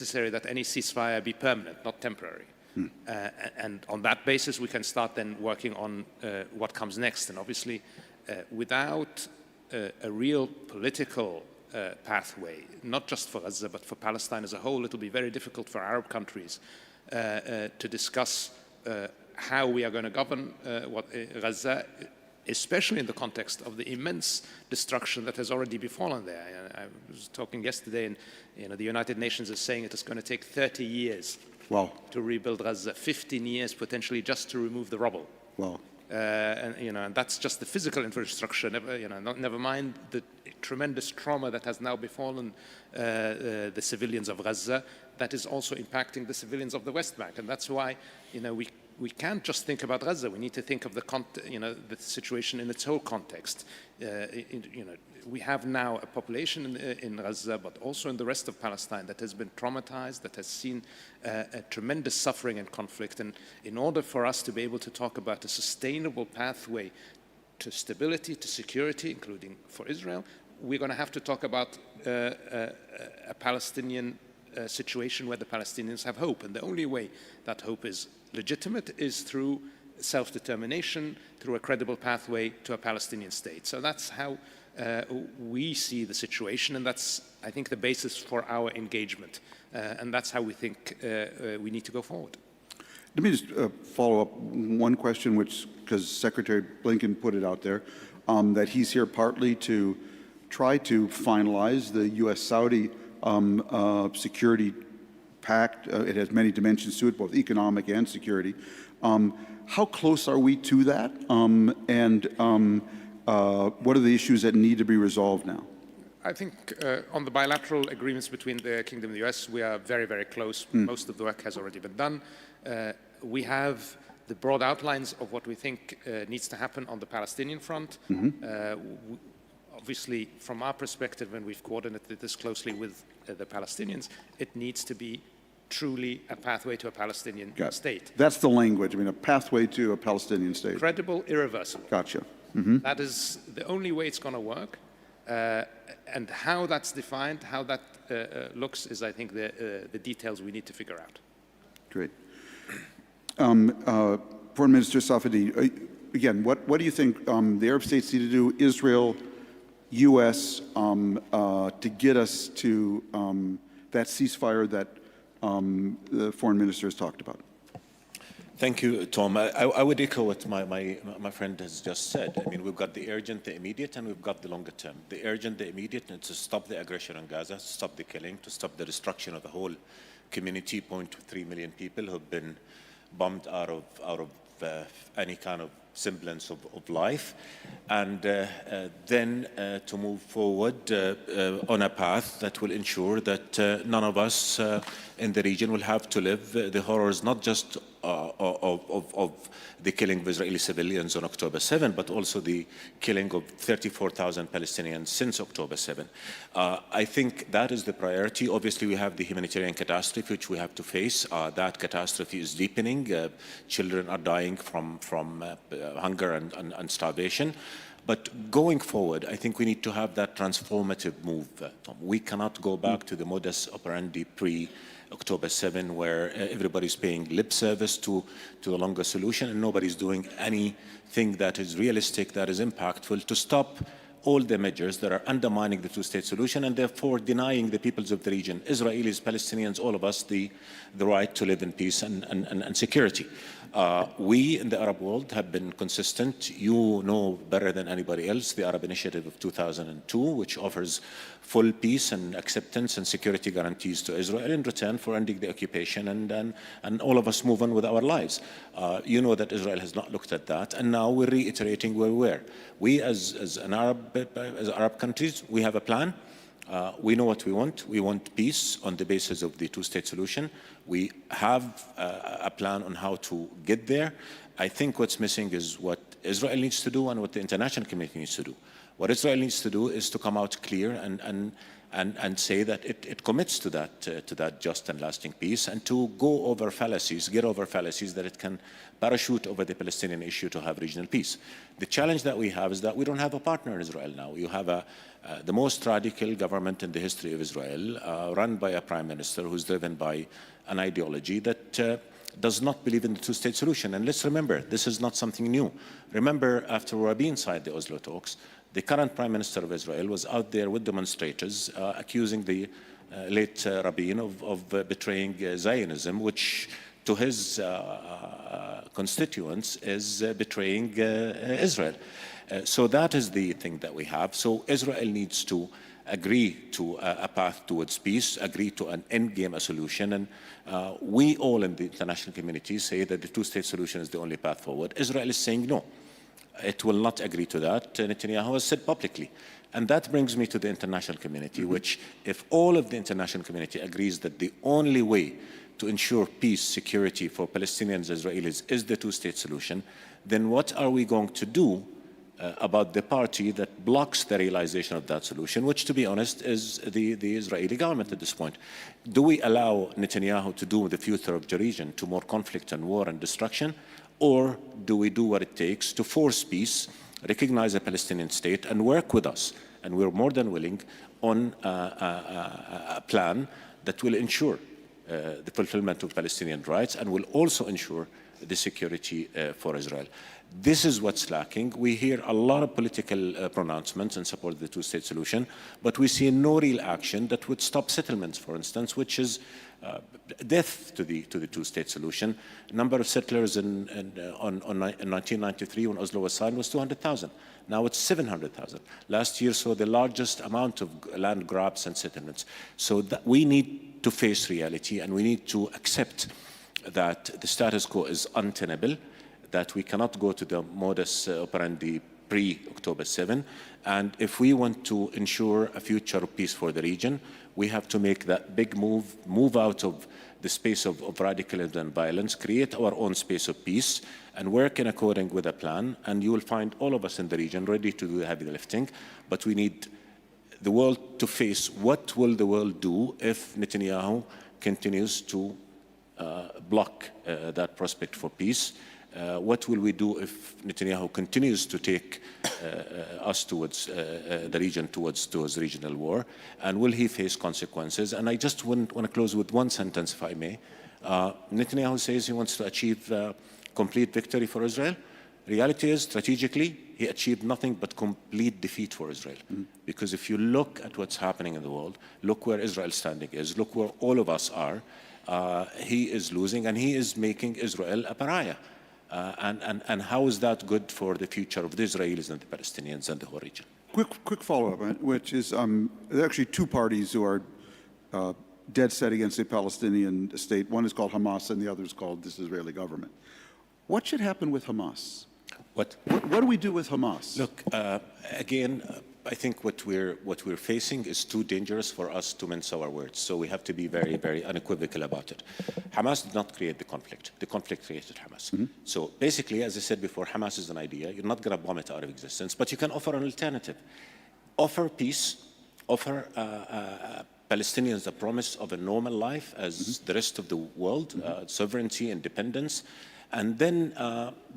necessary that any ceasefire be permanent, not temporary. And on that basis, we can start then working on what comes next. And obviously, without a real political pathway, not just for Gaza, but for Palestine as a whole, it will be very difficult for Arab countries to discuss how we are going to govern Gaza, especially in the context of the immense destruction that has already befallen there. I was talking yesterday, and the United Nations is saying it is going to take 30 years to rebuild Gaza, 15 years potentially just to remove the rubble. And that's just the physical infrastructure. Never mind the tremendous trauma that has now befallen the civilians of Gaza. That is also impacting the civilians of the West Bank, and that's why we can't just think about Gaza. We need to think of the situation in its whole context. We have now a population in Gaza, but also in the rest of Palestine, that has been traumatized, that has seen a tremendous suffering and conflict. And in order for us to be able to talk about a sustainable pathway to stability, to security, including for Israel, we're going to have to talk about a Palestinian situation where the Palestinians have hope. And the only way that hope is legitimate is through self-determination, through a credible pathway to a Palestinian state. So that's how we see the situation, and that's, I think, the basis for our engagement. And that's how we think we need to go forward. Let me just follow up one question, because Secretary Blinken put it out there, that he's here partly to try to finalize the U.S.-Saudi security pact. It has many dimensions to it, both economic and security. How close are we to that? What are the issues that need to be resolved now? I think on the bilateral agreements between the Kingdom and the US, we are very, very close. Most of the work has already been done. We have the broad outlines of what we think needs to happen on the Palestinian front. Obviously, from our perspective, when we've coordinated this closely with the Palestinians, it needs to be truly a pathway to a Palestinian state. That's the language. I mean, a pathway to a Palestinian state. Credible, irreversible. Gotcha. That is the only way it's going to work. And how that's defined, how that looks, is, I think, the details we need to figure out. Great. Foreign Minister Safadi, again, what do you think the Arab states need to do, Israel, U.S., to get us to that ceasefire that the Foreign Minister has talked about? Thank you, Tom. I would echo what my friend has just said. I mean, we've got the urgent, the immediate, and we've got the longer term. The urgent, the immediate, is to stop the aggression in Gaza, to stop the killing, to stop the destruction of the whole community, 0.3 million people who've been bombed out of any kind of semblance of life, and then to move forward on a path that will ensure that none of us in the region will have to live the horrors, not just of the killing of Israeli civilians on October 7, but also the killing of 34,000 Palestinians since October 7. I think that is the priority. Obviously, we have the humanitarian catastrophe which we have to face. That catastrophe is deepening. Children are dying from hunger and starvation. But going forward, I think we need to have that transformative move, Tom. We cannot go back to the modus operandi pre-October 7, where everybody's paying lip service to a longer solution and nobody's doing anything that is realistic, that is impactful, to stop all the measures that are undermining the two-state solution and therefore denying the peoples of the region, Israelis, Palestinians, all of us, the right to live in peace and security. We in the Arab world have been consistent. You know better than anybody else the Arab Initiative of 2002, which offers full peace and acceptance and security guarantees to Israel in return for ending the occupation, and all of us move on with our lives. You know that Israel has not looked at that, and now we're reiterating where we were. We as Arab countries, we have a plan. We know what we want. We want peace on the basis of the two-state solution. We have a plan on how to get there. I think what's missing is what Israel needs to do and what the international community needs to do. What Israel needs to do is to come out clear and say that it commits to that just and lasting peace, and to go over fallacies, get over fallacies that it can parachute over the Palestinian issue to have regional peace. The challenge that we have is that we don't have a partner in Israel now. You have a the most radical government in the history of Israel, run by a prime minister who's driven by an ideology that does not believe in the two-state solution. And let's remember, this is not something new. Remember, after Rabin signed the Oslo talks, the current prime minister of Israel was out there with demonstrators accusing the late Rabin of betraying Zionism, which to his constituents is betraying Israel. So that is the thing that we have. So Israel needs to agree to a path towards peace, agree to an endgame, a solution. And we all in the international community say that the two-state solution is the only path forward. Israel is saying no. It will not agree to that. Netanyahu has said publicly. And that brings me to the international community, which if all of the international community agrees that the only way to ensure peace, security for Palestinians and Israelis is the two-state solution, then what are we going to do about the party that blocks the realization of that solution, which, to be honest, is the Israeli government at this point? Do we allow Netanyahu to do the future of the region to more conflict and war and destruction, or do we do what it takes to force peace, recognize a Palestinian state, and work with us? And we're more than willing on a plan that will ensure the fulfillment of Palestinian rights and will also ensure the security for Israel. This is what's lacking. We hear a lot of political pronouncements in support of the two-state solution, but we see no real action that would stop settlements, for instance, which is death to the two-state solution. Number of settlers in 1993 when Oslo was signed was 200,000. Now it's 700,000. Last year saw the largest amount of land grabs and settlements. So that we need to face reality, and we need to accept that the status quo is untenable, that we cannot go to the modus operandi pre-October 7. And if we want to ensure a future of peace for the region, we have to make that big move out of the space of radicalism and violence, create our own space of peace, and work in accordance with a plan. And you will find all of us in the region ready to do the heavy lifting. But we need the world to face what will the world do if Netanyahu continues to block that prospect for peace. What will we do if Netanyahu continues to take us towards the region, towards regional war? And will he face consequences? And I just want to close with one sentence, if I may. Netanyahu says he wants to achieve complete victory for Israel. Reality is, strategically, he achieved nothing but complete defeat for Israel. Because if you look at what's happening in the world, look where Israel's standing is, look where all of us are, he is losing, and he is making Israel a pariah. And how is that good for the future of the Israelis and the Palestinians and the whole region? Quick follow-up, which is there are actually two parties who are dead set against the Palestinian state. One is called Hamas, and the other is called this Israeli government. What should happen with Hamas? What do we do with Hamas? Look, again, I think what we're facing is too dangerous for us to mince our words. So we have to be very, very unequivocal about it. Hamas did not create the conflict. The conflict created Hamas. So basically, as I said before, Hamas is an idea. You're not going to bomb it out of existence, but you can offer an alternative. Offer peace, offer Palestinians the promise of a normal life as the rest of the world, sovereignty, independence, and then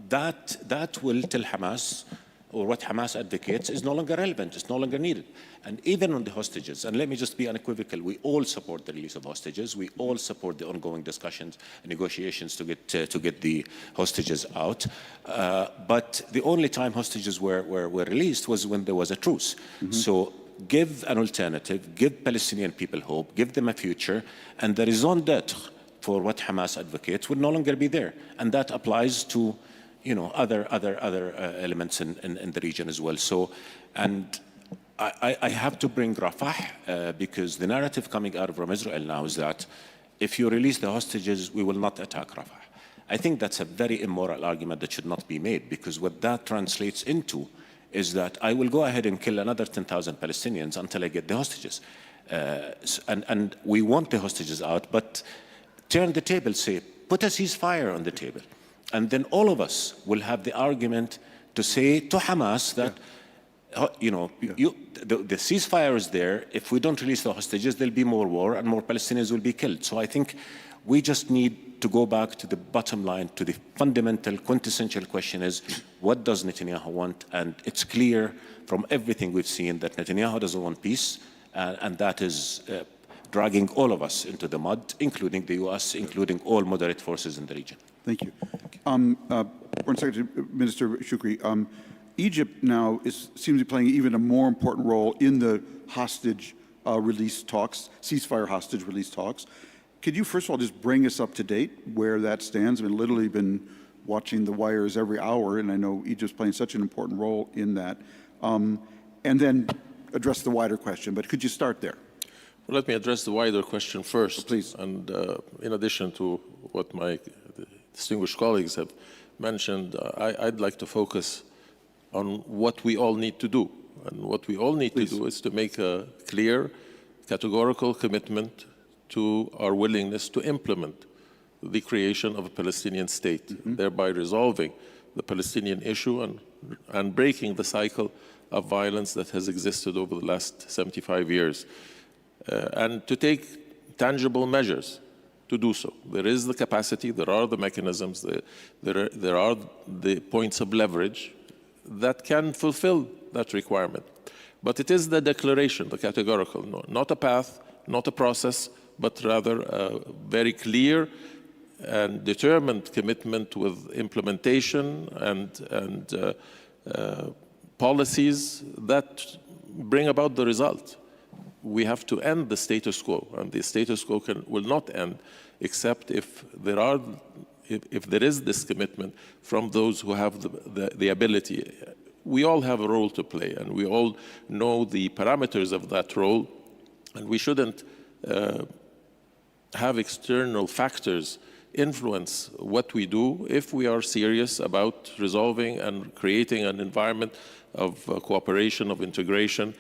that will tell Hamas, or what Hamas advocates, is no longer relevant, it's no longer needed. And even on the hostages, and let me just be unequivocal, we all support the release of hostages, we all support the ongoing discussions and negotiations to get the hostages out. But the only time hostages were released was when there was a truce. So give an alternative, give Palestinian people hope, give them a future, and the raison d'etre for what Hamas advocates would no longer be there. And that applies to other elements in the region as well. So, and I have to bring Rafah because the narrative coming out from Israel now is that if you release the hostages, we will not attack Rafah. I think that's a very immoral argument that should not be made, because what that translates into is that I will go ahead and kill another 10,000 Palestinians until I get the hostages. And we want the hostages out, but turn the table, say, put a ceasefire on the table. And then all of us will have the argument to say to Hamas that, the ceasefire is there. If we don't release the hostages, there'll be more war and more Palestinians will be killed. So I think we just need to go back to the bottom line, to the fundamental, quintessential question is, what does Netanyahu want? And it's clear from everything we've seen that Netanyahu doesn't want peace, and that is dragging all of us into the mud, including the U.S., including all moderate forces in the region. Thank you. Foreign Secretary, Minister Shukri, Egypt now seems to be playing even a more important role in the hostage release talks, ceasefire hostage release talks. Could you first of all just bring us up to date where that stands? I've literally been watching the wires every hour, and I know Egypt's playing such an important role in that. And then address the wider question, but could you start there? Well, let me address the wider question first. Please. And in addition to what my distinguished colleagues have mentioned, I'd like to focus on what we all need to do. And what we all need to do is to make a clear, categorical commitment to our willingness to implement the creation of a Palestinian state, thereby resolving the Palestinian issue and breaking the cycle of violence that has existed over the last 75 years. And to take tangible measures to do so. There is the capacity, there are the mechanisms, there are the points of leverage that can fulfill that requirement. But it is the declaration, the categorical, not a path, not a process, but rather a very clear and determined commitment with implementation and policies that bring about the result. We have to end the status quo, and the status quo will not end except if there is this commitment from those who have the ability. We all have a role to play, and we all know the parameters of that role, and we shouldn't have external factors influence what we do if we are serious about resolving and creating an environment of cooperation, of integration,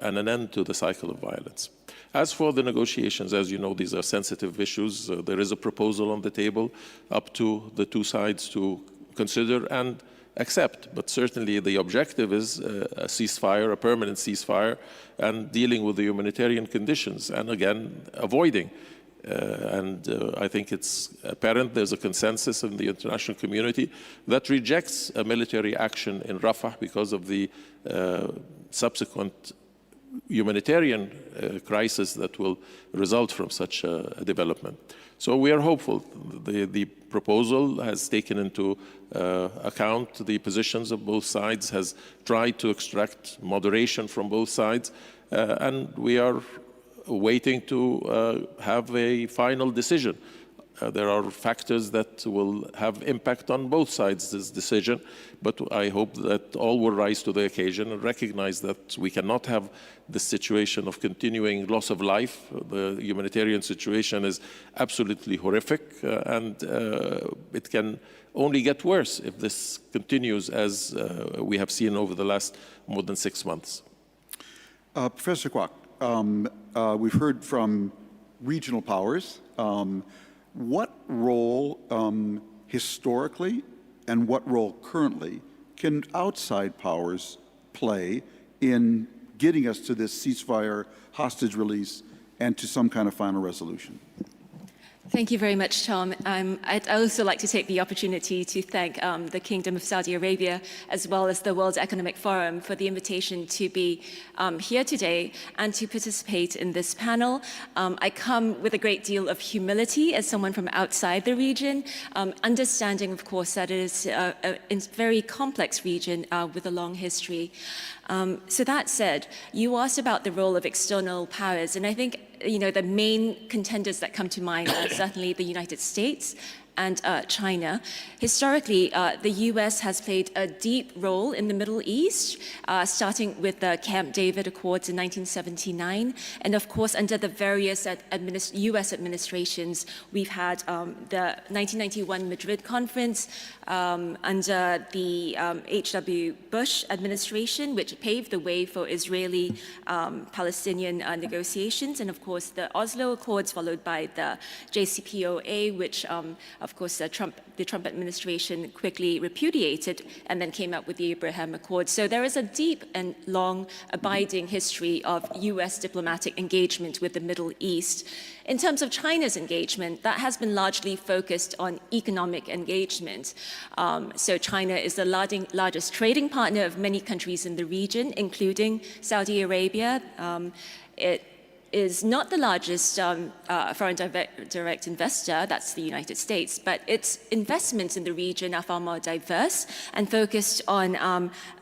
and an end to the cycle of violence. As for the negotiations, as you know, these are sensitive issues. There is a proposal on the table up to the two sides to consider and accept. But certainly the objective is a ceasefire, a permanent ceasefire, and dealing with the humanitarian conditions, and again, avoiding. I think it's apparent there's a consensus in the international community that rejects a military action in Rafah because of the subsequent humanitarian crisis that will result from such a development. So we are hopeful. The proposal has taken into account the positions of both sides, has tried to extract moderation from both sides, and we are waiting to have a final decision. There are factors that will have impact on both sides' this decision, but I hope that all will rise to the occasion and recognize that we cannot have the situation of continuing loss of life. The humanitarian situation is absolutely horrific, and it can only get worse if this continues as we have seen over the last more than 6 months. Professor Kwok, we've heard from regional powers. What role historically and what role currently can outside powers play in getting us to this ceasefire, hostage release, and to some kind of final resolution? Thank you very much, Tom. I'd also like to take the opportunity to thank the Kingdom of Saudi Arabia, as well as the World Economic Forum, for the invitation to be here today and to participate in this panel. I come with a great deal of humility as someone from outside the region, understanding, of course, that it is a very complex region with a long history. So that said, you asked about the role of external powers, and I think the main contenders that come to mind are certainly the United States and China. Historically, the US has played a deep role in the Middle East, starting with the Camp David Accords in 1979. And of course, under the various US administrations, we've had the 1991 Madrid Conference, under the H.W. Bush administration, which paved the way for Israeli-Palestinian negotiations, and of course the Oslo Accords, followed by the JCPOA, which of of course, the Trump administration quickly repudiated and then came up with the Abraham Accords. So there is a deep and long abiding history of US diplomatic engagement with the Middle East. In terms of China's engagement, that has been largely focused on economic engagement. So China is the largest trading partner of many countries in the region, including Saudi Arabia. It is not the largest foreign direct investor, that's the United States, but its investments in the region are far more diverse and focused on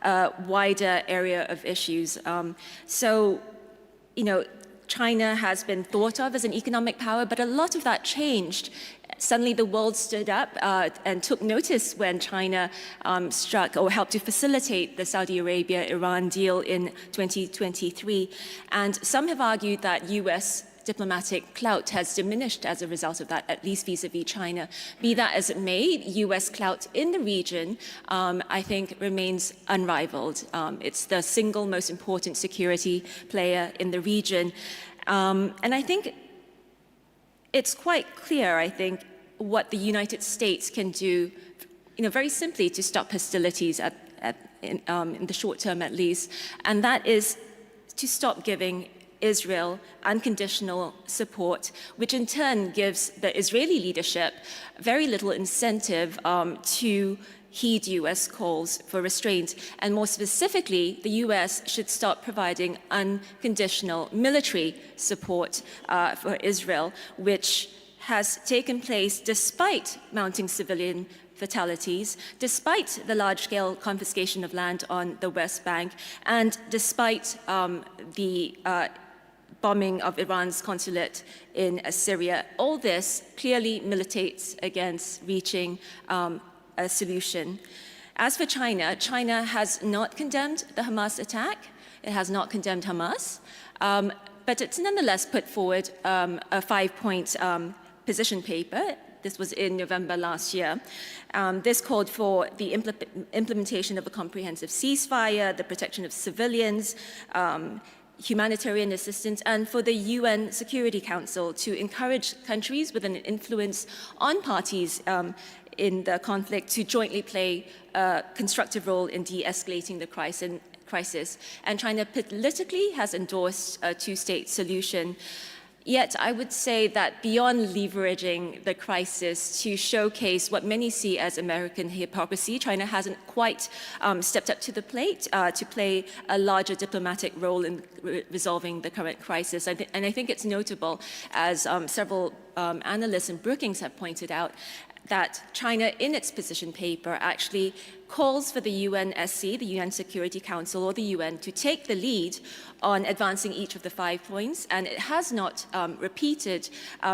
a wider area of issues. So, you know, China has been thought of as an economic power, but a lot of that changed. Suddenly the world stood up and took notice when China struck or helped to facilitate the Saudi Arabia-Iran deal in 2023. And some have argued that US diplomatic clout has diminished as a result of that, at least vis-a-vis China. Be that as it may, US clout in the region, I think, remains unrivaled. It's the single most important security player in the region. And I think it's quite clear, I think, what the United States can do, you know, very simply to stop hostilities in the short term at least, and that is to stop giving Israel unconditional support, which in turn gives the Israeli leadership very little incentive to heed US calls for restraint. And more specifically, the US should stop providing unconditional military support for Israel, which has taken place despite mounting civilian fatalities, despite the large-scale confiscation of land on the West Bank, and despite the bombing of Iran's consulate in Syria. All this clearly militates against reaching a solution. As for China, China has not condemned the Hamas attack. It has not condemned Hamas, but it's nonetheless put forward a 5-point position paper. This was in November last year. This called for the implementation of a comprehensive ceasefire, the protection of civilians, humanitarian assistance, and for the UN Security Council to encourage countries with an influence on parties in the conflict to jointly play a constructive role in de-escalating the crisis. And China politically has endorsed a two-state solution. Yet I would say that beyond leveraging the crisis to showcase what many see as American hypocrisy, China hasn't quite stepped up to the plate to play a larger diplomatic role in resolving the current crisis. And I think it's notable, as several analysts and Brookings have pointed out, that China, in its position paper, actually calls for the UNSC, the UN Security Council, or the UN, to take the lead on advancing each of the 5 points, and it has not repeated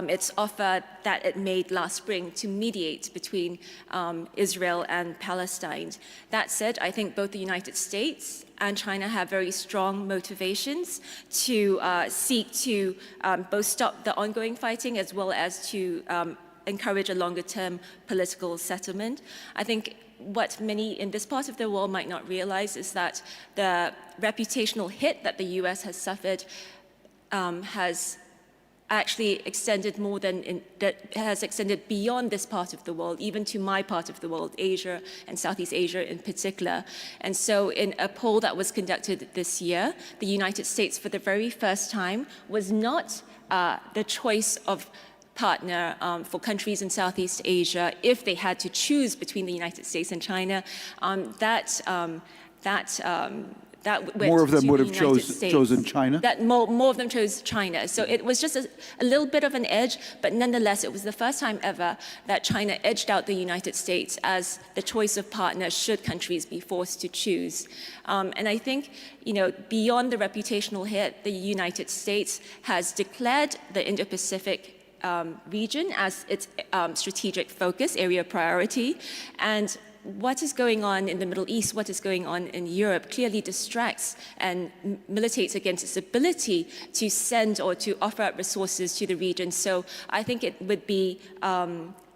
its offer that it made last spring to mediate between Israel and Palestine. That said, I think both the United States and China have very strong motivations to seek to both stop the ongoing fighting as well as to encourage a longer-term political settlement. I think what many in this part of the world might not realize is that the reputational hit that the US has suffered has actually extended has extended beyond this part of the world, even to my part of the world, Asia and Southeast Asia in particular. And so in a poll that was conducted this year, the United States, for the very first time, was not the choice of partner for countries in Southeast Asia if they had to choose between the United States and China. More of them would have chosen China? More of them chose China. So it was just a little bit of an edge, but nonetheless, it was the first time ever that China edged out the United States as the choice of partner should countries be forced to choose. And I think, you know, beyond the reputational hit, the United States has declared the Indo-Pacific region as its strategic focus, area of priority. And what is going on in the Middle East, what is going on in Europe clearly distracts and militates against its ability to send or to offer up resources to the region. So I think it would be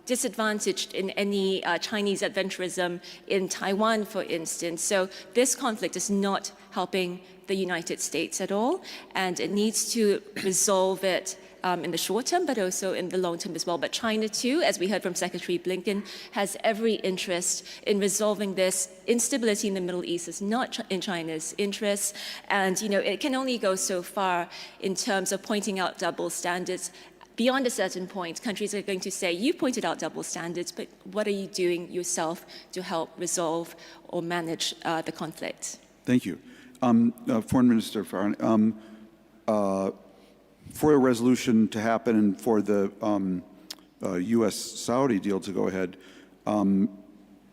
disadvantaged in any Chinese adventurism in Taiwan, for instance. So this conflict is not helping the United States at all, and it needs to resolve it in the short term, but also in the long term as well. But China too, as we heard from Secretary Blinken, has every interest in resolving this. Instability in the Middle East is not in China's interests, and it can only go so far in terms of pointing out double standards. Beyond a certain point, countries are going to say, you pointed out double standards, but what are you doing yourself to help resolve or manage the conflict? Thank you. Foreign Minister Farhan, for a resolution to happen and for the U.S.-Saudi deal to go ahead,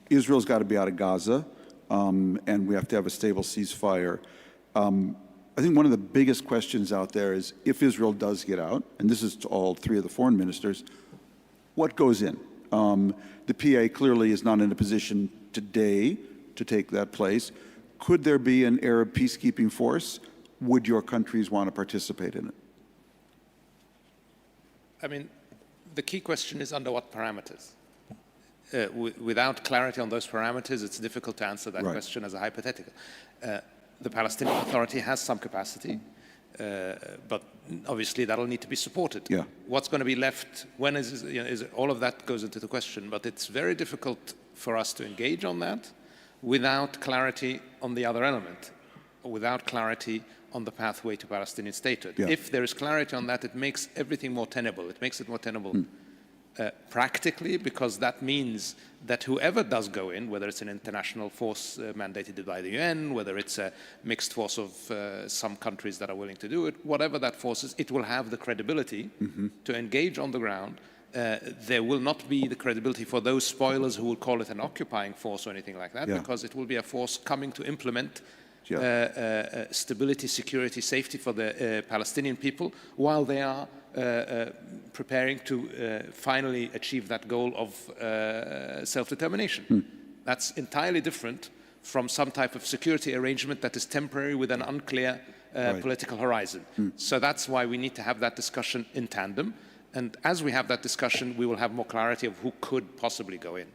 Israel's got to be out of Gaza, and we have to have a stable ceasefire. I think one of the biggest questions out there is if Israel does get out, and this is to all three of the foreign ministers, what goes in? The PA clearly is not in a position today to take that place. Could there be an Arab peacekeeping force? Would your countries want to participate in it? I mean, the key question is under what parameters? Without clarity on those parameters, it's difficult to answer that question as a hypothetical. The Palestinian Authority has some capacity, but obviously that'll need to be supported. Yeah. What's going to be left? When is all of that goes into the question? But it's very difficult for us to engage on that without clarity on the other element, without clarity on the pathway to Palestinian statehood. Yeah. If there is clarity on that, it makes everything more tenable. It makes it more tenable. Practically, because that means that whoever does go in, whether it's an international force mandated by the UN, whether it's a mixed force of some countries that are willing to do it, whatever that force is, it will have the credibility to engage on the ground. There will not be the credibility for those spoilers who will call it an occupying force or anything like that, because it will be a force coming to implement stability, security, safety for the Palestinian people while they are preparing to finally achieve that goal of self-determination. That's entirely different from some type of security arrangement that is temporary with an unclear political horizon. So that's why we need to have that discussion in tandem. And as we have that discussion, we will have more clarity of who could possibly go in.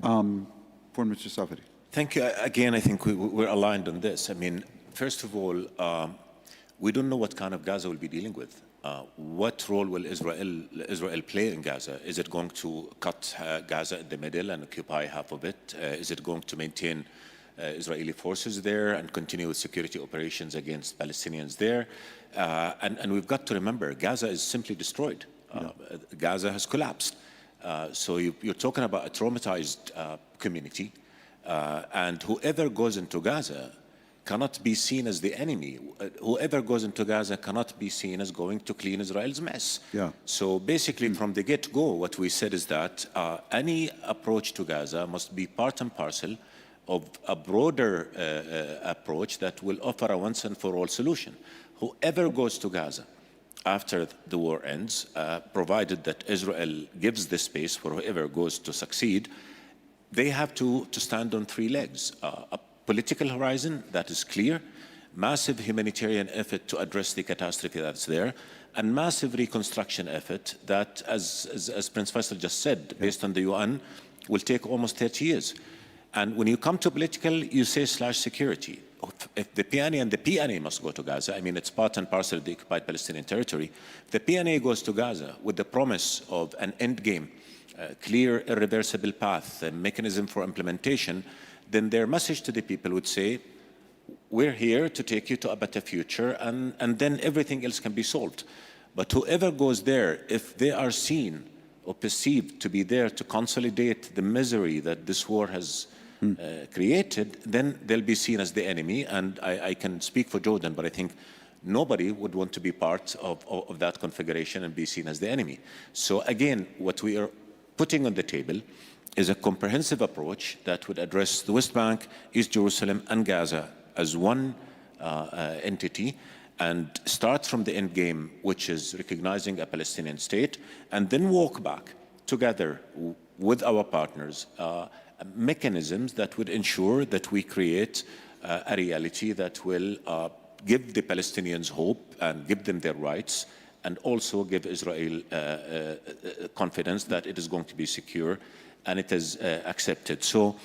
For Mr. Safadi. Thank you. Again, I think we're aligned on this. I mean, first of all, we don't know what kind of Gaza we'll be dealing with. What role will Israel play in Gaza? Is it going to cut Gaza in the middle and occupy half of it? Is it going to maintain Israeli forces there and continue with security operations against Palestinians there? And we've got to remember, Gaza is simply destroyed. Gaza has collapsed. So you're talking about a traumatized community. And whoever goes into Gaza cannot be seen as the enemy. Whoever goes into Gaza cannot be seen as going to clean Israel's mess. So basically, from the get-go, what we said is that any approach to Gaza must be part and parcel of a broader approach that will offer a once-and-for-all solution. Whoever goes to Gaza after the war ends, provided that Israel gives the space for whoever goes to succeed, they have to stand on three legs. A political horizon that is clear, massive humanitarian effort to address the catastrophe that's there, and massive reconstruction effort that, as Prince Faisal just said, based on the UN, will take almost 30 years. And when you come to political, you say /security. If the PNA and the PNA must go to Gaza, I mean, it's part and parcel of the occupied Palestinian territory. If the PNA goes to Gaza with the promise of an end game, clear, irreversible path, a mechanism for implementation, then their message to the people would say, we're here to take you to a better future, and then everything else can be solved. But whoever goes there, if they are seen or perceived to be there to consolidate the misery that this war has created, then they'll be seen as the enemy. And I can speak for Jordan, but I think nobody would want to be part of that configuration and be seen as the enemy. So again, what we are putting on the table is a comprehensive approach that would address the West Bank, East Jerusalem, and Gaza as one entity, and start from the end game, which is recognizing a Palestinian state, and then walk back together with our partners mechanisms that would ensure that we create a reality that will give the Palestinians hope and give them their rights, and also give Israel confidence that it is going to be secure and it is accepted. So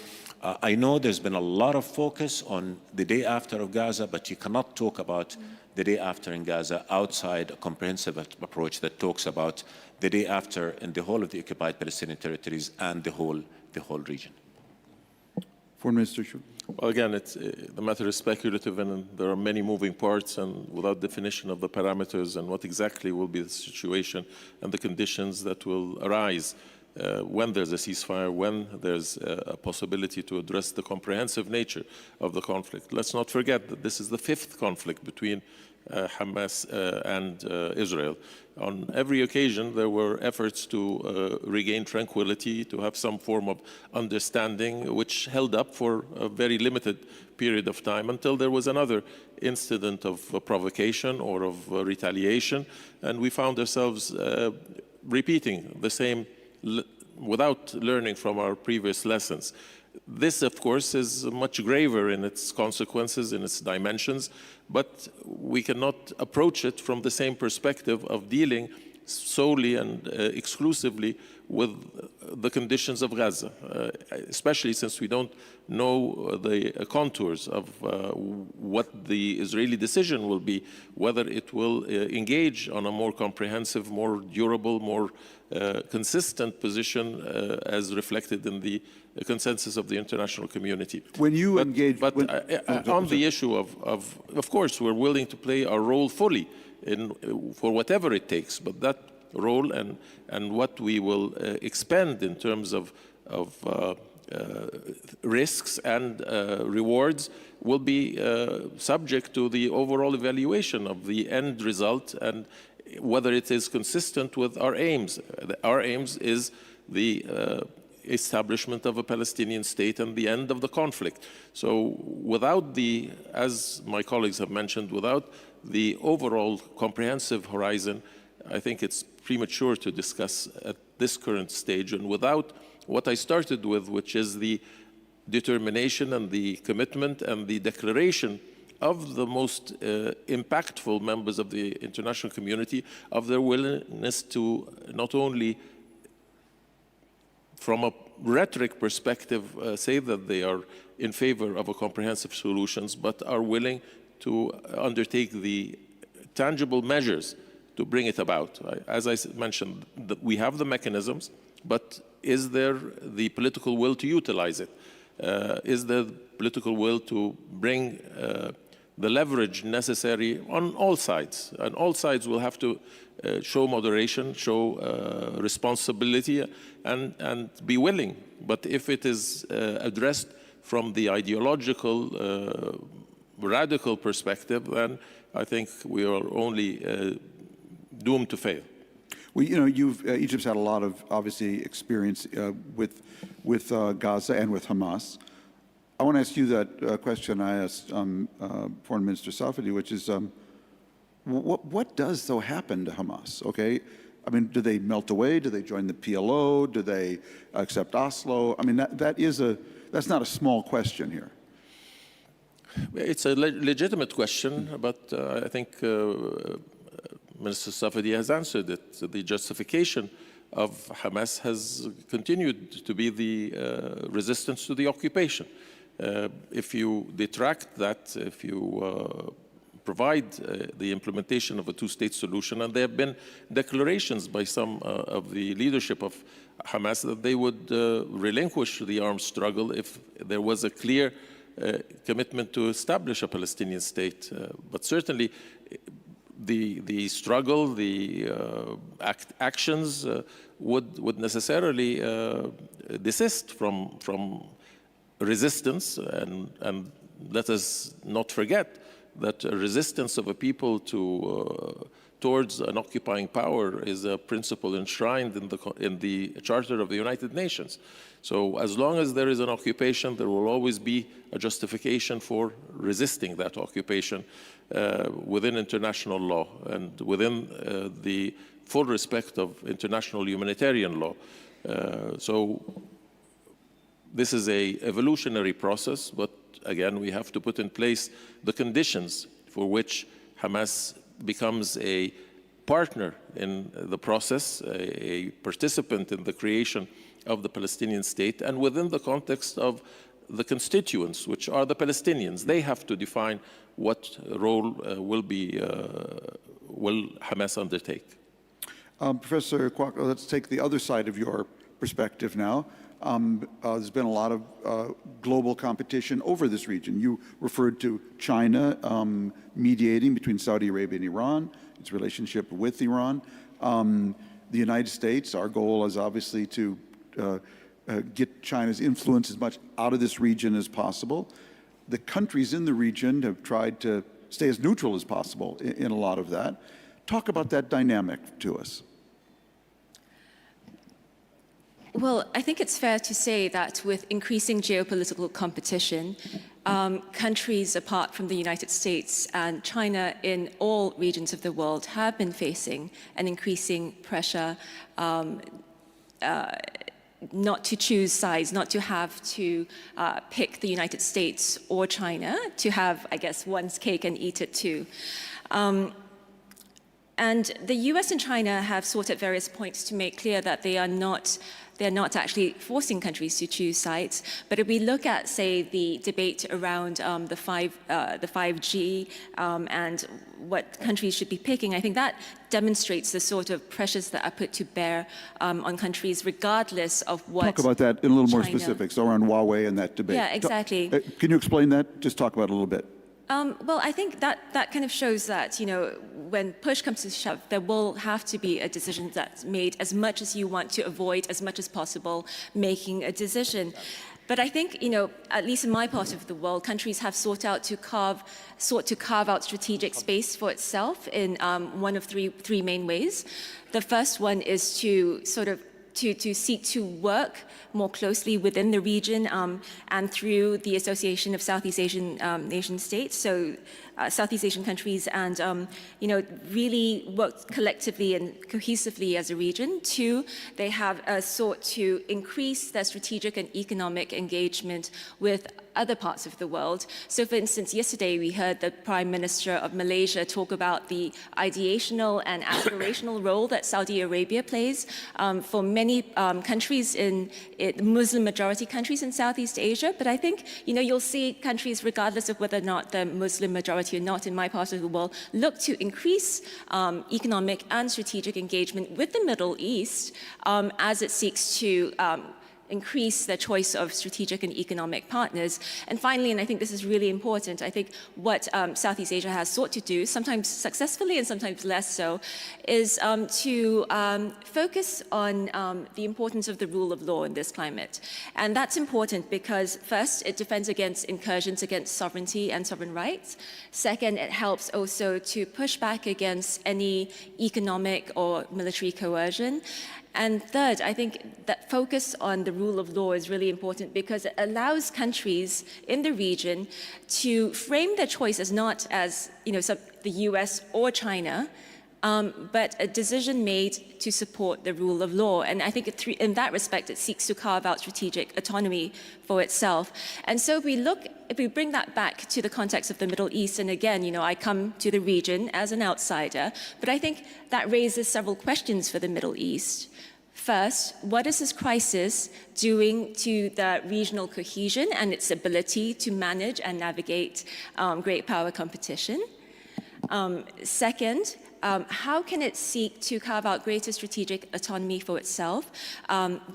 I know there's been a lot of focus on the day after of Gaza, but you cannot talk about the day after in Gaza, outside a comprehensive approach that talks about the day after in the whole of the occupied Palestinian territories and the whole region. Foreign Minister Shu. Well, again, the matter is speculative, and there are many moving parts, and without definition of the parameters and what exactly will be the situation and the conditions that will arise when there's a ceasefire, when there's a possibility to address the comprehensive nature of the conflict. Let's not forget that this is the fifth conflict between Hamas and Israel. On every occasion, there were efforts to regain tranquility, to have some form of understanding, which held up for a very limited period of time until there was another incident of provocation or of retaliation, and we found ourselves repeating the same without learning from our previous lessons. This, of course, is much graver in its consequences, in its dimensions, but we cannot approach it from the same perspective of dealing solely and exclusively with the conditions of Gaza, especially since we don't know the contours of what the Israeli decision will be, whether it will engage on a more comprehensive, more durable, more consistent position as reflected in the consensus of the international community. When you engage... on the issue of course, we're willing to play our role fully for whatever it takes, but that role and what we will expend in terms of risks and rewards will be subject to the overall evaluation of the end result and whether it is consistent with our aims. Our aims is the establishment of a Palestinian state and the end of the conflict. So without the, as my colleagues have mentioned, without the overall comprehensive horizon, I think it's premature to discuss at this current stage, and without what I started with, which is the determination and the commitment and the declaration of the most impactful members of the international community of their willingness to not only from a rhetoric perspective say that they are in favor of a comprehensive solutions, but are willing to undertake the tangible measures to bring it about. As I mentioned, we have the mechanisms, but is there the political will to utilize it? Is there the political will to bring the leverage necessary on all sides? And all sides will have to show moderation, show responsibility, and be willing. But if it is addressed from the ideological, radical perspective, then I think we are only doomed to fail. Well, you know, Egypt's had a lot of, obviously, experience with Gaza and with Hamas. I want to ask you that question I asked Foreign Minister Safadi, which is, what does, though, happen to Hamas, okay? I mean, do they melt away? Do they join the PLO? Do they accept Oslo? I mean, that's not a small question here. It's a legitimate question, but I think Minister Safadi has answered it. The justification of Hamas has continued to be the resistance to the occupation. If you detract that, if you provide the implementation of a two-state solution, and there have been declarations by some of the leadership of Hamas that they would relinquish the armed struggle if there was a clear commitment to establish a Palestinian state. But certainly the struggle, the actions would necessarily desist from resistance, and let us not forget that resistance of a people towards an occupying power is a principle enshrined in the Charter of the United Nations. So as long as there is an occupation, there will always be a justification for resisting that occupation within international law and within the full respect of international humanitarian law. So this is an evolutionary process, but again, we have to put in place the conditions for which Hamas becomes a partner in the process, a participant in the creation of the Palestinian state, and within the context of the constituents, which are the Palestinians. They have to define what role will Hamas undertake. Professor Kwok, let's take the other side of your perspective now. There's been a lot of global competition over this region. You referred to China mediating between Saudi Arabia and Iran, its relationship with Iran. The United States, our goal is obviously to get China's influence as much out of this region as possible. The countries in the region have tried to stay as neutral as possible in a lot of that. Talk about that dynamic to us. Well, I think it's fair to say that with increasing geopolitical competition, countries apart from the United States and China in all regions of the world have been facing an increasing pressure not to choose sides, not to have to pick the United States or China, to have, I guess, one's cake and eat it too. And the US and China have sought at various points to make clear that they're not actually forcing countries to choose sides. But if we look at, say, the debate around the 5G and what countries should be picking, I think that demonstrates the sort of pressures that are put to bear on countries regardless of what Talk about that in a little more China. specifics around Huawei and that debate. Yeah, exactly. Can you explain that? Just talk about it a little bit. Well, I think that kind of shows that, you know, when push comes to shove, there will have to be a decision that's made as much as you want to avoid as much as possible making a decision. But I think, you know, at least in my part of the world, countries have sought to carve out strategic space for itself in one of three main ways. The first one is to sort of to seek to work more closely within the region and through the Association of Southeast Asian Nation States, so Southeast Asian countries, and you know, really work collectively and cohesively as a region. Two, they have sought to increase their strategic and economic engagement with other parts of the world. So for instance, yesterday we heard the Prime Minister of Malaysia talk about the ideational and aspirational role that Saudi Arabia plays for many countries in Muslim majority countries in Southeast Asia. But I think, you know, you'll see countries, regardless of whether or not they're Muslim majority or not in my part of the world, look to increase economic and strategic engagement with the Middle East as it seeks to increase their choice of strategic and economic partners. And finally, and I think this is really important, I think what Southeast Asia has sought to do, sometimes successfully and sometimes less so, is to focus on the importance of the rule of law in this climate. And that's important because first, it defends against incursions against sovereignty and sovereign rights. Second, it helps also to push back against any economic or military coercion. And third, I think that focus on the rule of law is really important because it allows countries in the region to frame their choice as not as, you know, the US or China, but a decision made to support the rule of law. And I think in that respect, it seeks to carve out strategic autonomy for itself. And so if we bring that back to the context of the Middle East, and again, you know, I come to the region as an outsider, but I think that raises several questions for the Middle East. First, what is this crisis doing to the regional cohesion and its ability to manage and navigate great power competition? Second, how can it seek to carve out greater strategic autonomy for itself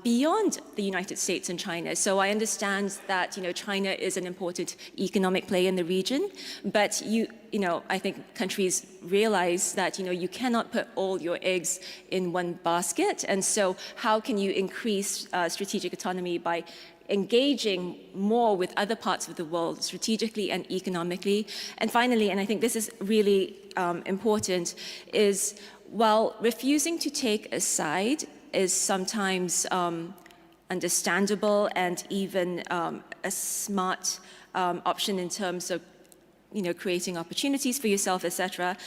beyond the United States and China? So I understand that, you know, China is an important economic player in the region, but you know, I think countries realize that, you know, you cannot put all your eggs in one basket. And so how can you increase strategic autonomy by engaging more with other parts of the world strategically and economically? And finally, and I think this is really important, is while refusing to take a side is sometimes understandable and even a smart option in terms of, you know, creating opportunities for yourself, etc.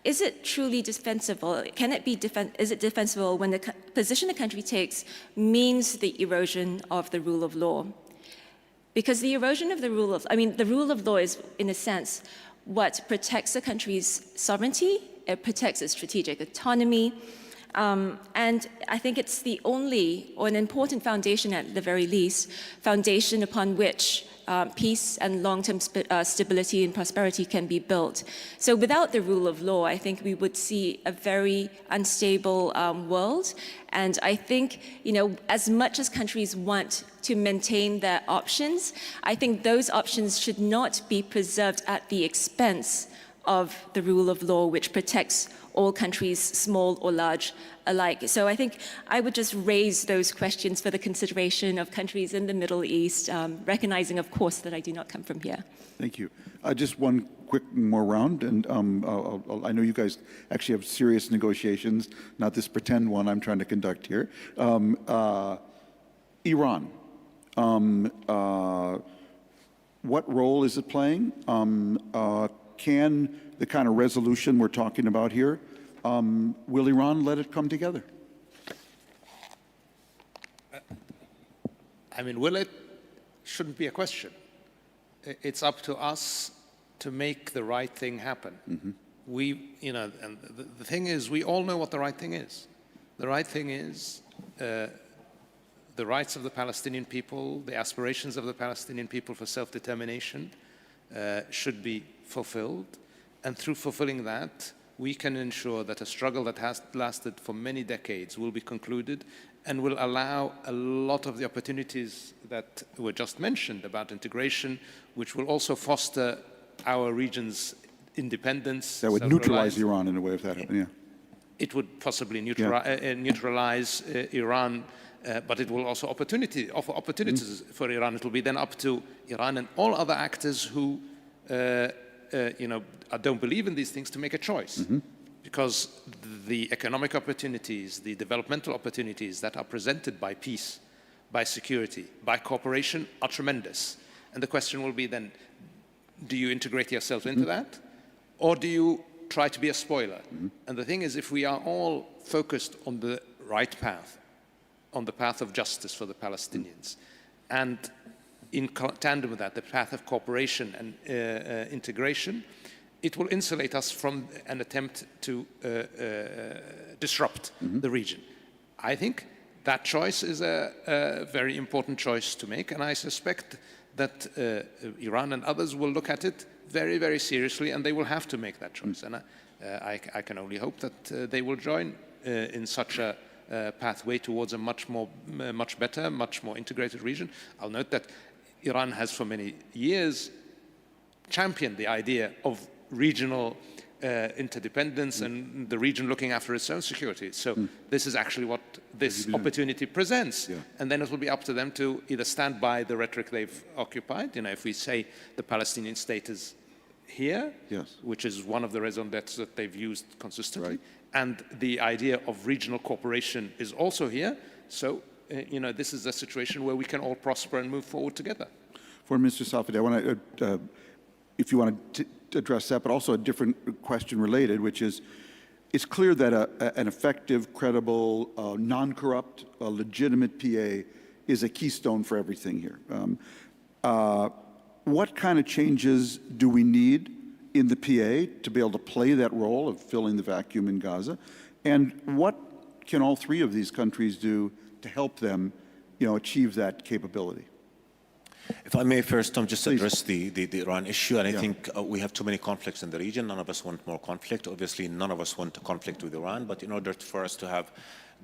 Is it truly defensible? Can it be is it defensible when the position a country takes means the erosion of the rule of law? Because the erosion of the rule of law is, in a sense, what protects a country's sovereignty, it protects its strategic autonomy, And I think it's the only, or an important foundation at the very least, foundation upon which peace and long-term stability and prosperity can be built. So without the rule of law, I think we would see a very unstable world. And I think, as much as countries want to maintain their options, I think those options should not be preserved at the expense of the rule of law, which protects all countries, small or large alike. So I think I would just raise those questions for the consideration of countries in the Middle East, recognizing, of course, that I do not come from here. Thank you. Just one quick more round, and I know you guys actually have serious negotiations, not this pretend one I'm trying to conduct here. Iran. What role is it playing? Can the kind of resolution we're talking about here, will Iran let it come together? I mean, will it? Shouldn't be a question. It's up to us to make the right thing happen. And the thing is, we all know what the right thing is. The right thing is the rights of the Palestinian people, the aspirations of the Palestinian people for self-determination should be fulfilled. And through fulfilling that, we can ensure that a struggle that has lasted for many decades will be concluded and will allow a lot of the opportunities that were just mentioned about integration, which will also foster our region's independence. That would neutralize Iran in a way if that happened, yeah. It would possibly neutralize Iran, but it will also offer opportunities for Iran. It will be then up to Iran and all other actors who don't believe in these things to make a choice. Because the economic opportunities, the developmental opportunities that are presented by peace, by security, by cooperation are tremendous. And the question will be then, do you integrate yourself into that? Or do you try to be a spoiler? And the thing is, if we are all focused on the right path, on the path of justice for the Palestinians, and in tandem with that, the path of cooperation and integration, it will insulate us from an attempt to disrupt the region. I think that choice is a very important choice to make, and I suspect that Iran and others will look at it very, very seriously, and they will have to make that choice. And I can only hope that they will join in such a pathway towards a much better, much more integrated region. I'll note that Iran has for many years championed the idea of regional interdependence and the region looking after its own security. So this is actually what this opportunity presents. And then it will be up to them to either stand by the rhetoric they've occupied. If we say the Palestinian state is here, which is one of the raison d'etre that they've used consistently, and the idea of regional cooperation is also here. So, this is a situation where we can all prosper and move forward together. For Mr. Safadi, I want to, if you want to address that, but also a different question related, which is, it's clear that an effective, credible, non-corrupt, legitimate PA is a keystone for everything here. What kind of changes do we need in the PA to be able to play that role of filling the vacuum in Gaza? And what can all three of these countries do to help them, achieve that capability? If I may first, Tom, just address the Iran issue. And I think we have too many conflicts in the region. None of us want more conflict. Obviously, none of us want a conflict with Iran. But in order for us to have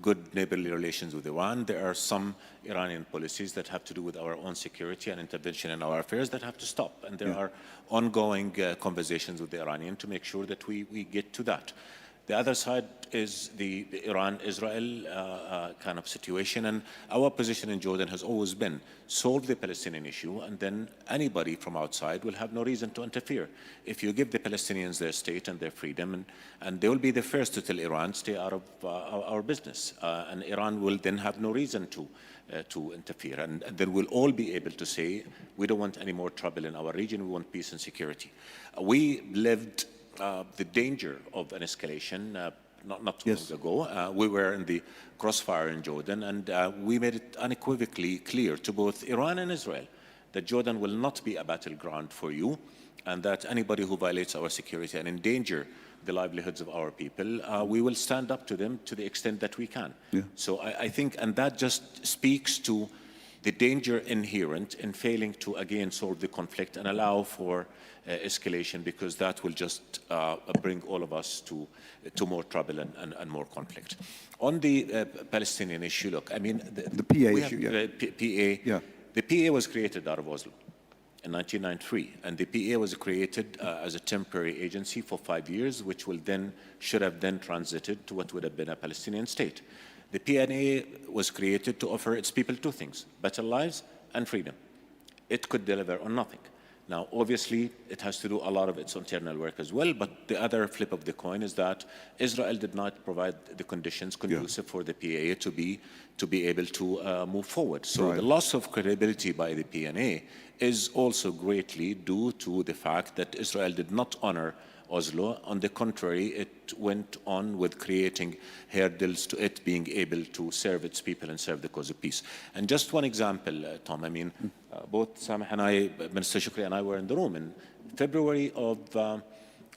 good neighborly relations with Iran, there are some Iranian policies that have to do with our own security and intervention in our affairs that have to stop. And there are ongoing conversations with the Iranian to make sure that we get to that. The other side is the Iran-Israel kind of situation, and our position in Jordan has always been solve the Palestinian issue, and then anybody from outside will have no reason to interfere. If you give the Palestinians their state and their freedom, and they will be the first to tell Iran, stay out of our business, and Iran will then have no reason to interfere, and then we'll all be able to say, we don't want any more trouble in our region, we want peace and security. We lived the danger of an escalation not too long ago. We were in the crossfire in Jordan, and we made it unequivocally clear to both Iran and Israel that Jordan will not be a battleground for you, and that anybody who violates our security and endanger the livelihoods of our people, we will stand up to them to the extent that we can. Yeah. So I think, and that just speaks to the danger inherent in failing to, again, solve the conflict and allow for escalation, because that will just bring all of us to more trouble and more conflict. On the Palestinian issue, look, I mean, The PA issue, yeah. PA, Yeah. the PA was created out of Oslo in 1993, and the PA was created as a temporary agency for 5 years, which should have then transited to what would have been a Palestinian state. The PNA was created to offer its people two things: better lives and freedom. It could deliver on nothing. Now, obviously, it has to do a lot of its internal work as well, but the other flip of the coin is that Israel did not provide the conditions conducive for the PA to be able to move forward. So the loss of credibility by the PNA is also greatly due to the fact that Israel did not honor Oslo. On the contrary, it went on with creating hurdles to it being able to serve its people and serve the cause of peace. And just one example, Tom, I mean, both Sameh and I, Minister Shukri and I were in the room in February of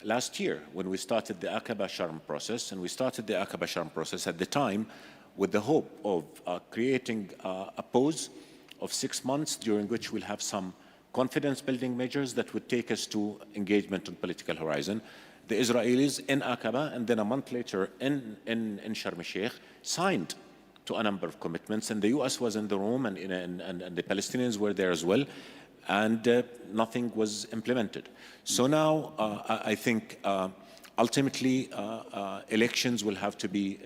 last year when we started the Aqaba Sharm process. And we started the Aqaba Sharm process at the time with the hope of creating a pause of 6 months during which we'll have some confidence-building measures that would take us to engagement on political horizon. The Israelis in Aqaba, and then a month later in Sharm el-Sheikh, signed to a number of commitments, and the U.S. was in the room, and the Palestinians were there as well, and nothing was implemented. So now I think ultimately elections will have to be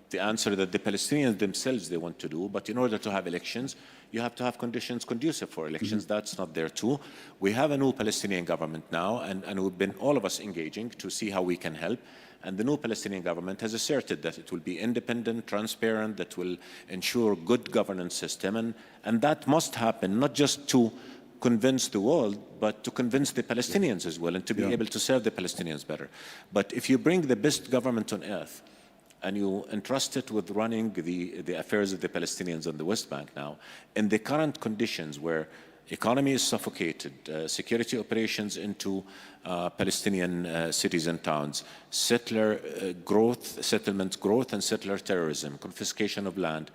the answer that the Palestinians themselves they want to do, but in order to have elections, you have to have conditions conducive for elections. That's not there too. We have a new Palestinian government now, and we've been all of us engaging to see how we can help. And the new Palestinian government has asserted that it will be independent, transparent, that will ensure good governance system, and that must happen not just to convince the world, but to convince the Palestinians as well, and to be able to serve the Palestinians better. But if you bring the best government on earth, and you entrust it with running the affairs of the Palestinians on the West Bank now, in the current conditions where economy is suffocated, security operations into Palestinian cities and towns, settlement growth and settler terrorism, confiscation of land,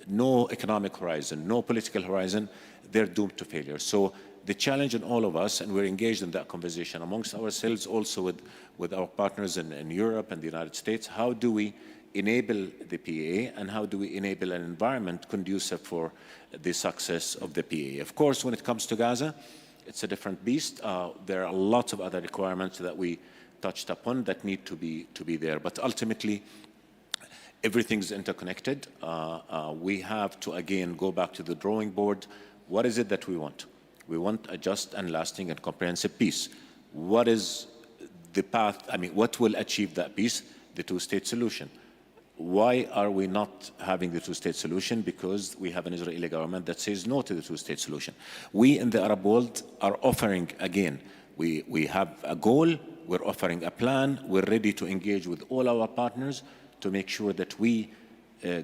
no economic horizon, no political horizon, they're doomed to failure. So the challenge in all of us, and we're engaged in that conversation amongst ourselves, also with our partners in Europe and the United States, how do we enable the PA, and how do we enable an environment conducive for the success of the PA? Of course, when it comes to Gaza, it's a different beast. There are lots of other requirements that we touched upon that need to be there. But ultimately, everything's interconnected. We have to, again, go back to the drawing board. What is it that we want? We want a just and lasting and comprehensive peace. What is the path? I mean, what will achieve that peace? The two-state solution. Why are we not having the two-state solution? Because we have an Israeli government that says no to the two-state solution. We in the Arab world are offering, again, we have a goal, we're offering a plan, we're ready to engage with all our partners to make sure that we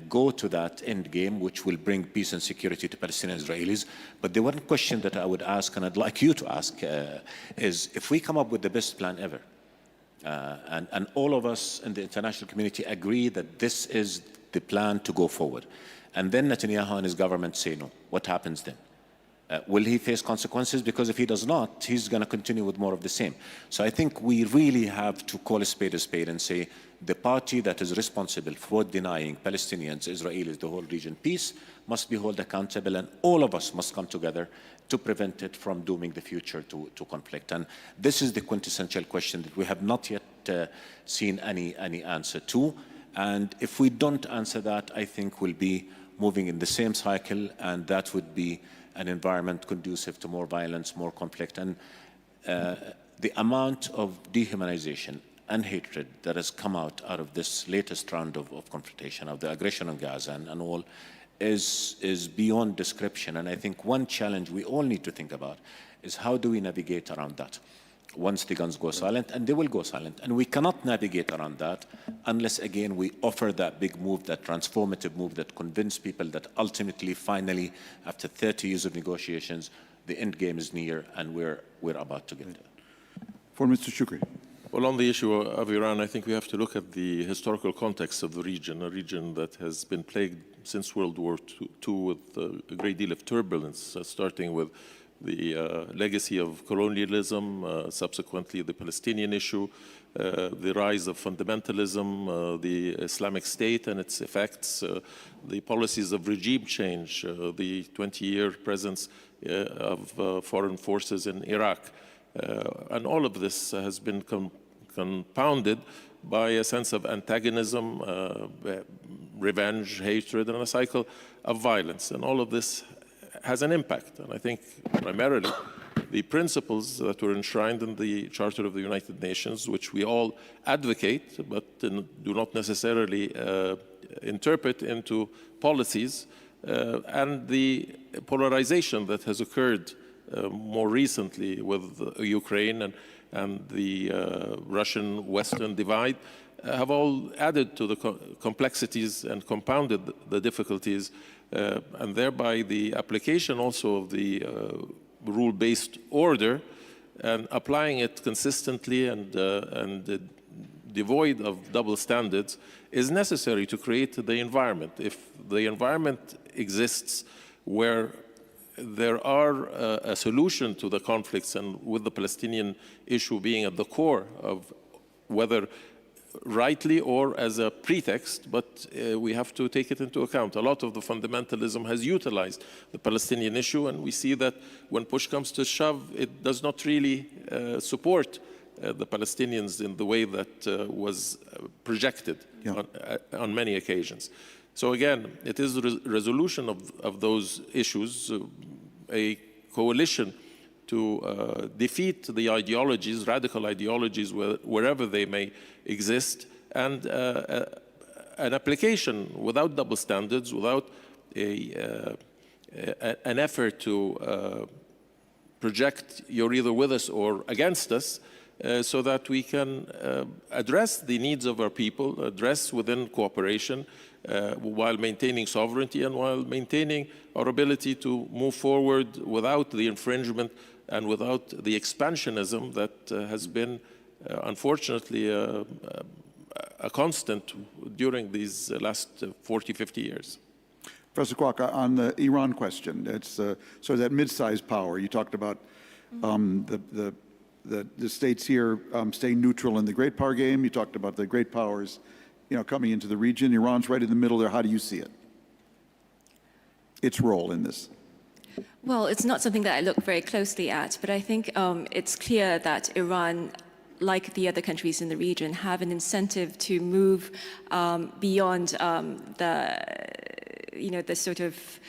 go to that end game, which will bring peace and security to Palestinian Israelis. But the one question that I would ask, and I'd like you to ask, is if we come up with the best plan ever, and all of us in the international community agree that this is the plan to go forward, and then Netanyahu and his government say no, what happens then? Will he face consequences? Because if he does not, he's going to continue with more of the same. So I think we really have to call a spade and say the party that is responsible for denying Palestinians, Israelis, the whole region peace must be held accountable, and all of us must come together to prevent it from dooming the future to conflict. And this is the quintessential question that we have not yet seen any answer to. And if we don't answer that, I think we'll be moving in the same cycle, and that would be an environment conducive to more violence, more conflict. And the amount of dehumanization and hatred that has come out of this latest round of confrontation, of the aggression on Gaza and all, is beyond description. And I think one challenge we all need to think about is how do we navigate around that once the guns go silent, and they will go silent. And we cannot navigate around that unless, again, we offer that big move, that transformative move that convince people that ultimately, finally, after 30 years of negotiations, the end game is near, and we're about to get there. For Mr. Shukri. Well, on the issue of Iran, I think we have to look at the historical context of the region, a region that has been plagued since World War II with a great deal of turbulence, starting with the legacy of colonialism, subsequently the Palestinian issue, the rise of fundamentalism, the Islamic State and its effects, the policies of regime change, the 20-year presence of foreign forces in Iraq. And all of this has been compounded by a sense of antagonism, revenge, hatred, and a cycle of violence. And all of this has an impact. And I think primarily the principles that were enshrined in the Charter of the United Nations, which we all advocate, but do not necessarily interpret into policies, and the polarization that has occurred more recently with Ukraine and the Russian-Western divide have all added to the complexities and compounded the difficulties, and thereby the application also of the rule-based order and applying it consistently and devoid of double standards is necessary to create the environment. If the environment exists where there are a solution to the conflicts, and with the Palestinian issue being at the core of whether rightly or as a pretext, but we have to take it into account. A lot of the fundamentalism has utilized the Palestinian issue, and we see that when push comes to shove, it does not really support the Palestinians in the way that was projected on many occasions. So again, it is the resolution of those issues, a coalition to defeat the ideologies, radical ideologies, wherever they may exist, and an application without double standards, without an effort to project you're either with us or against us, so that we can address the needs of our people, address within cooperation, while maintaining sovereignty and while maintaining our ability to move forward without the infringement and without the expansionism that has been, unfortunately, a constant during these last 40, 50 years. Professor Kwok, on the Iran question, it's sort of that mid-sized power. You talked about the states here staying neutral in the great power game. You talked about the great powers, coming into the region. Iran's right in the middle there. How do you see it? Its role in this? Well, it's not something that I look very closely at, but I think it's clear that Iran, like the other countries in the region, have an incentive to move beyond the sort of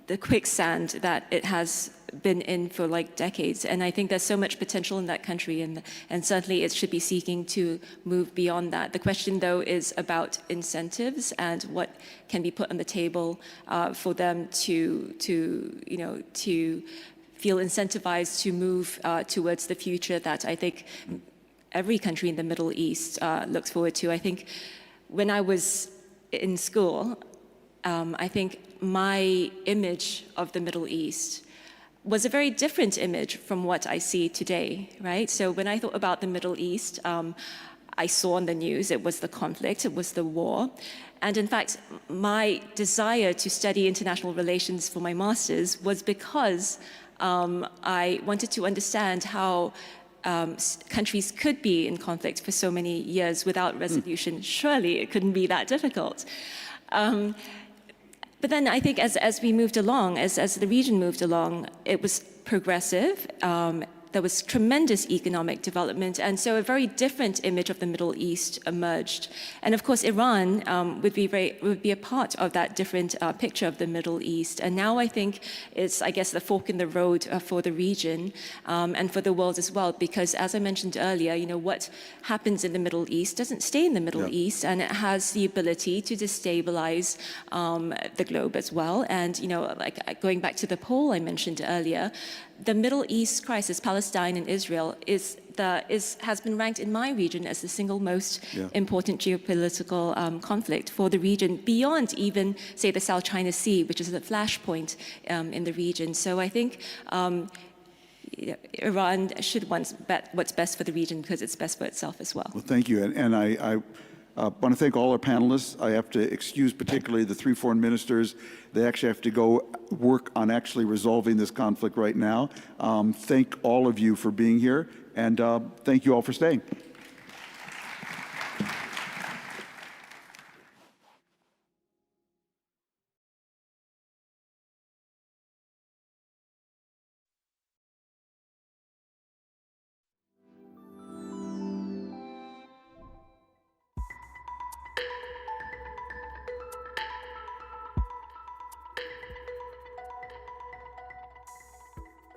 the quicksand that it has been in for like decades. And I think there's so much potential in that country, and certainly it should be seeking to move beyond that. The question, though, is about incentives and what can be put on the table for them to feel incentivized to move towards the future that I think every country in the Middle East looks forward to. I think when I was in school, I think my image of the Middle East was a very different image from what I see today, right? So when I thought about the Middle East, I saw on the news, it was the conflict, it was the war. And in fact, my desire to study international relations for my master's was because I wanted to understand how countries could be in conflict for so many years without resolution. Surely it couldn't be that difficult. But then I think as we moved along, as the region moved along, it was progressive. There was tremendous economic development, and so a very different image of the Middle East emerged. And of course, Iran would be a part of that different picture of the Middle East. And now I think it's, I guess, the fork in the road for the region and for the world as well. Because as I mentioned earlier, what happens in the Middle East doesn't stay in the Middle East, and it has the ability to destabilize the globe as well. And like going back to the poll I mentioned earlier, the Middle East crisis, Palestine and Israel, has been ranked in my region as the single most important geopolitical conflict for the region, beyond even, say, the South China Sea, which is a flashpoint in the region. So I think, Iran should want what's best for the region because it's best for itself as well. Well, thank you. And I want to thank all our panelists. I have to excuse particularly the 3 foreign ministers. They actually have to go work on actually resolving this conflict right now. Thank all of you for being here, and thank you all for staying.